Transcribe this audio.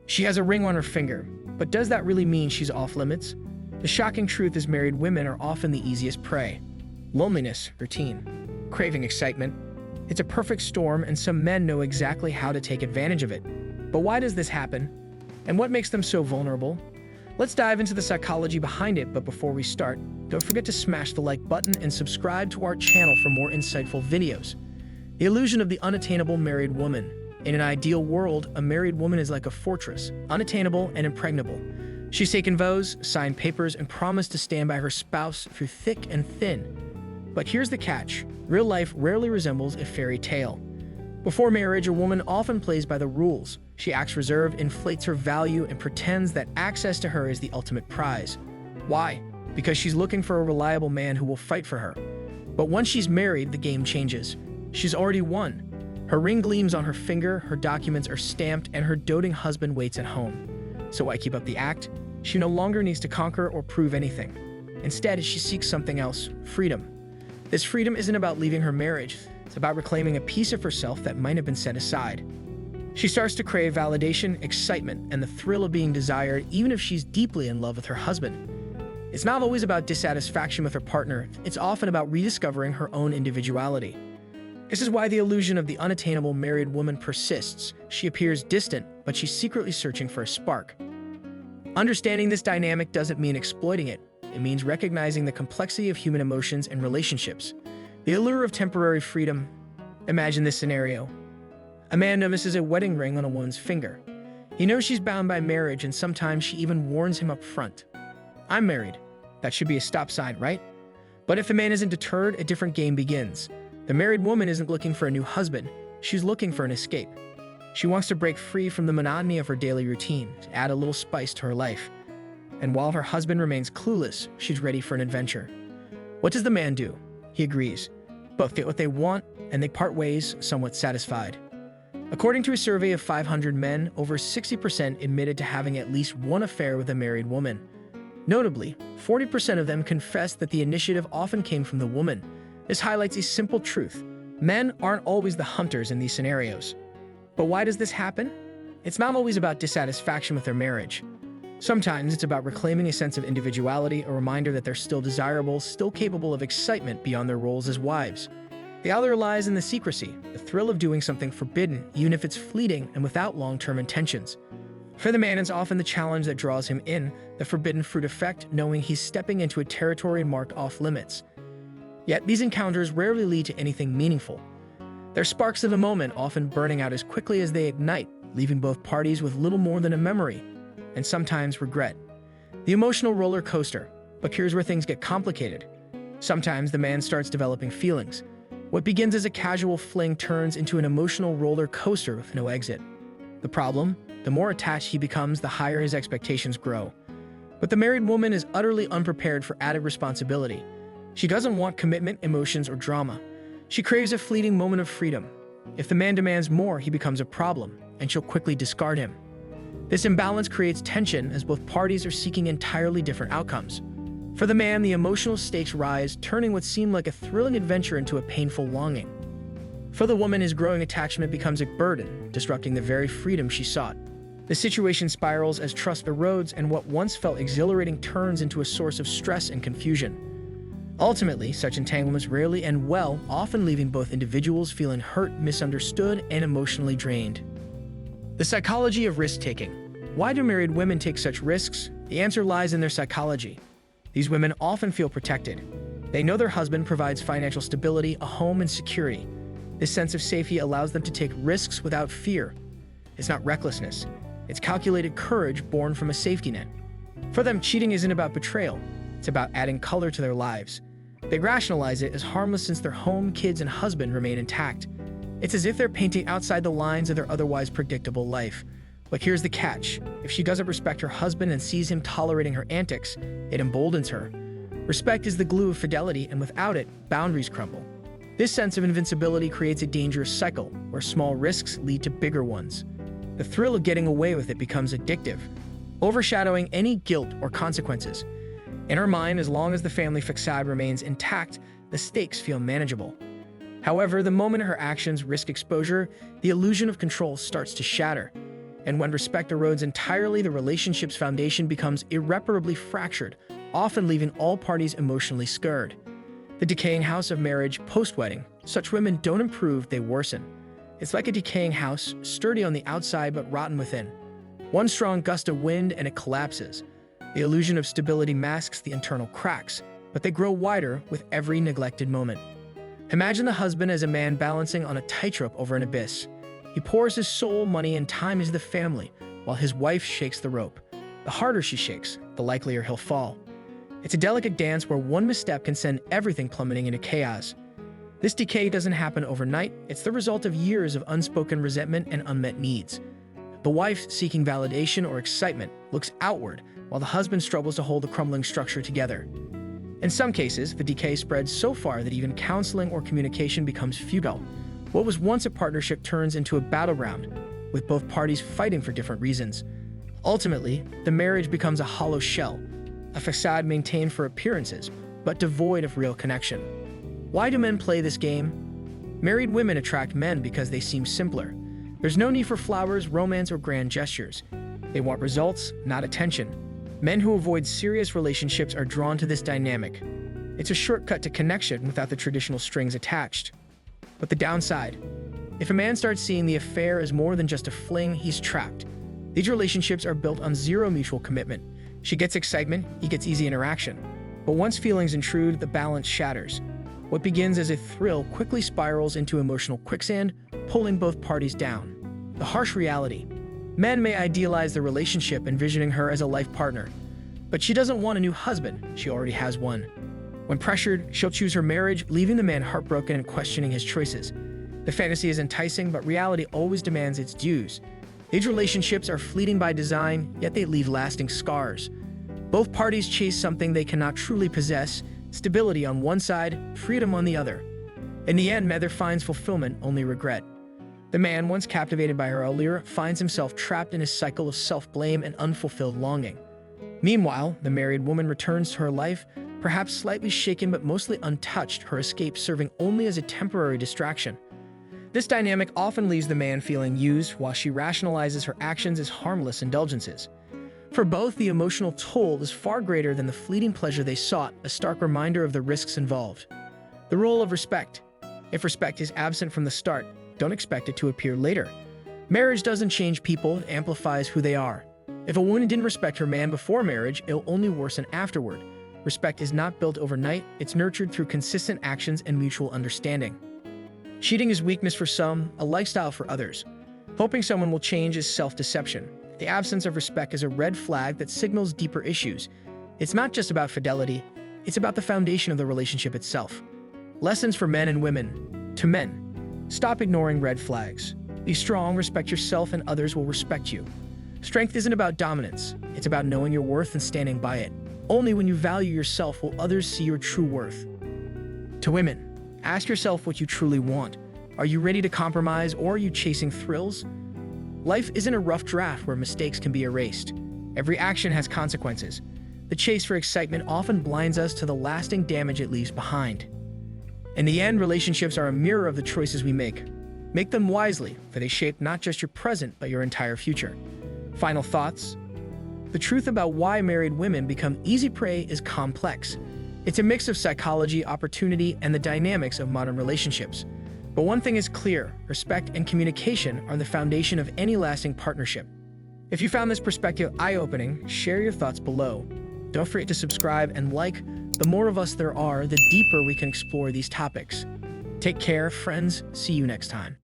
She has a ring on her finger, but does that really mean she's off limits? The shocking truth is married women are often the easiest prey. Loneliness, routine, craving excitement. It's a perfect storm, and some men know exactly how to take advantage of it. But why does this happen? And what makes them so vulnerable? Let's dive into the psychology behind it, but before we start, don't forget to smash the like button and subscribe to our channel for more insightful videos. The illusion of the unattainable married woman. In an ideal world, a married woman is like a fortress, unattainable and impregnable. She's taken vows, signed papers, and promised to stand by her spouse through thick and thin. But here's the catch. Real life rarely resembles a fairy tale. Before marriage, a woman often plays by the rules. She acts reserved, inflates her value, and pretends that access to her is the ultimate prize. Why? Because she's looking for a reliable man who will fight for her. But once she's married, the game changes. She's already won. Her ring gleams on her finger, her documents are stamped, and her doting husband waits at home. So why keep up the act? She no longer needs to conquer or prove anything. Instead, she seeks something else, freedom. This freedom isn't about leaving her marriage. It's about reclaiming a piece of herself that might have been set aside. She starts to crave validation, excitement, and the thrill of being desired, even if she's deeply in love with her husband. It's not always about dissatisfaction with her partner. It's often about rediscovering her own individuality. This is why the illusion of the unattainable married woman persists. She appears distant, but she's secretly searching for a spark. Understanding this dynamic doesn't mean exploiting it. It means recognizing the complexity of human emotions and relationships. The allure of temporary freedom. Imagine this scenario. A man notices a wedding ring on a woman's finger. He knows she's bound by marriage, and sometimes she even warns him up front. I'm married. That should be a stop sign, right? But if the man isn't deterred, a different game begins. The married woman isn't looking for a new husband. She's looking for an escape. She wants to break free from the monotony of her daily routine, to add a little spice to her life. And while her husband remains clueless, she's ready for an adventure. What does the man do? He agrees. Both get what they want, and they part ways, somewhat satisfied. According to a survey of 500 men, over 60% admitted to having at least one affair with a married woman. Notably, 40% of them confessed that the initiative often came from the woman. This highlights a simple truth. Men aren't always the hunters in these scenarios. But why does this happen? It's not always about dissatisfaction with their marriage. Sometimes it's about reclaiming a sense of individuality, a reminder that they're still desirable, still capable of excitement beyond their roles as wives. The other lies in the secrecy, the thrill of doing something forbidden, even if it's fleeting and without long-term intentions. For the man, it's often the challenge that draws him in, the forbidden fruit effect, knowing he's stepping into a territory marked off limits. Yet these encounters rarely lead to anything meaningful. They're sparks of the moment, often burning out as quickly as they ignite, leaving both parties with little more than a memory, and sometimes regret. The emotional roller coaster. But here's where things get complicated. Sometimes the man starts developing feelings. What begins as a casual fling turns into an emotional roller coaster with no exit. The problem? The more attached he becomes, the higher his expectations grow. But the married woman is utterly unprepared for added responsibility. She doesn't want commitment, emotions, or drama. She craves a fleeting moment of freedom. If the man demands more, he becomes a problem, and she'll quickly discard him. This imbalance creates tension as both parties are seeking entirely different outcomes. For the man, the emotional stakes rise, turning what seemed like a thrilling adventure into a painful longing. For the woman, his growing attachment becomes a burden, disrupting the very freedom she sought. The situation spirals as trust erodes, and what once felt exhilarating turns into a source of stress and confusion. Ultimately, such entanglements rarely end well, often leaving both individuals feeling hurt, misunderstood, and emotionally drained. The psychology of risk-taking. Why do married women take such risks? The answer lies in their psychology. These women often feel protected. They know their husband provides financial stability, a home, and security. This sense of safety allows them to take risks without fear. It's not recklessness. It's calculated courage born from a safety net. For them, cheating isn't about betrayal. It's about adding color to their lives. They rationalize it as harmless since their home, kids, and husband remain intact. It's as if they're painting outside the lines of their otherwise predictable life. But here's the catch. If she doesn't respect her husband and sees him tolerating her antics, it emboldens her. Respect is the glue of fidelity, and without it, boundaries crumble. This sense of invincibility creates a dangerous cycle, where small risks lead to bigger ones. The thrill of getting away with it becomes addictive, overshadowing any guilt or consequences. In her mind, as long as the family facade remains intact, the stakes feel manageable. However, the moment her actions risk exposure, the illusion of control starts to shatter. And when respect erodes entirely, the relationship's foundation becomes irreparably fractured, often leaving all parties emotionally scarred. The decaying house of marriage post-wedding. Such women don't improve, they worsen. It's like a decaying house, sturdy on the outside but rotten within. One strong gust of wind and it collapses. The illusion of stability masks the internal cracks, but they grow wider with every neglected moment. Imagine the husband as a man balancing on a tightrope over an abyss. He pours his soul, money, and time into the family, while his wife shakes the rope. The harder she shakes, the likelier he'll fall. It's a delicate dance where one misstep can send everything plummeting into chaos. This decay doesn't happen overnight. It's the result of years of unspoken resentment and unmet needs. The wife, seeking validation or excitement, looks outward, while the husband struggles to hold the crumbling structure together. In some cases, the decay spreads so far that even counseling or communication becomes futile. What was once a partnership turns into a battleground, with both parties fighting for different reasons. Ultimately, the marriage becomes a hollow shell, a facade maintained for appearances, but devoid of real connection. Why do men play this game? Married women attract men because they seem simpler. There's no need for flowers, romance, or grand gestures. They want results, not attention. Men who avoid serious relationships are drawn to this dynamic. It's a shortcut to connection without the traditional strings attached. But the downside? If a man starts seeing the affair as more than just a fling, he's trapped. These relationships are built on zero mutual commitment. She gets excitement, he gets easy interaction. But once feelings intrude, the balance shatters. What begins as a thrill quickly spirals into emotional quicksand, pulling both parties down. The harsh reality. Men may idealize the relationship, envisioning her as a life partner. But she doesn't want a new husband, she already has one. When pressured, she'll choose her marriage, leaving the man heartbroken and questioning his choices. The fantasy is enticing, but reality always demands its dues. These relationships are fleeting by design, yet they leave lasting scars. Both parties chase something they cannot truly possess, stability on one side, freedom on the other. In the end, neither finds fulfillment, only regret. The man, once captivated by her allure, finds himself trapped in a cycle of self-blame and unfulfilled longing. Meanwhile, the married woman returns to her life, perhaps slightly shaken but mostly untouched, her escape serving only as a temporary distraction. This dynamic often leaves the man feeling used, while she rationalizes her actions as harmless indulgences. For both, the emotional toll is far greater than the fleeting pleasure they sought, a stark reminder of the risks involved. The role of respect. If respect is absent from the start, don't expect it to appear later. Marriage doesn't change people, it amplifies who they are. If a woman didn't respect her man before marriage, it'll only worsen afterward. Respect is not built overnight, it's nurtured through consistent actions and mutual understanding. Cheating is weakness for some, a lifestyle for others. Hoping someone will change is self-deception. The absence of respect is a red flag that signals deeper issues. It's not just about fidelity, it's about the foundation of the relationship itself. Lessons for men and women. To men. Stop ignoring red flags. Be strong, respect yourself, and others will respect you. Strength isn't about dominance. It's about knowing your worth and standing by it. Only when you value yourself will others see your true worth. To women, ask yourself what you truly want. Are you ready to compromise, or are you chasing thrills? Life isn't a rough draft where mistakes can be erased. Every action has consequences. The chase for excitement often blinds us to the lasting damage it leaves behind. In the end, relationships are a mirror of the choices we make. Make them wisely, for they shape not just your present, but your entire future. Final thoughts? The truth about why married women become easy prey is complex. It's a mix of psychology, opportunity, and the dynamics of modern relationships. But one thing is clear: respect and communication are the foundation of any lasting partnership. If you found this perspective eye-opening, share your thoughts below. Don't forget to subscribe and like. The more of us there are, the deeper we can explore these topics. Take care, friends. See you next time.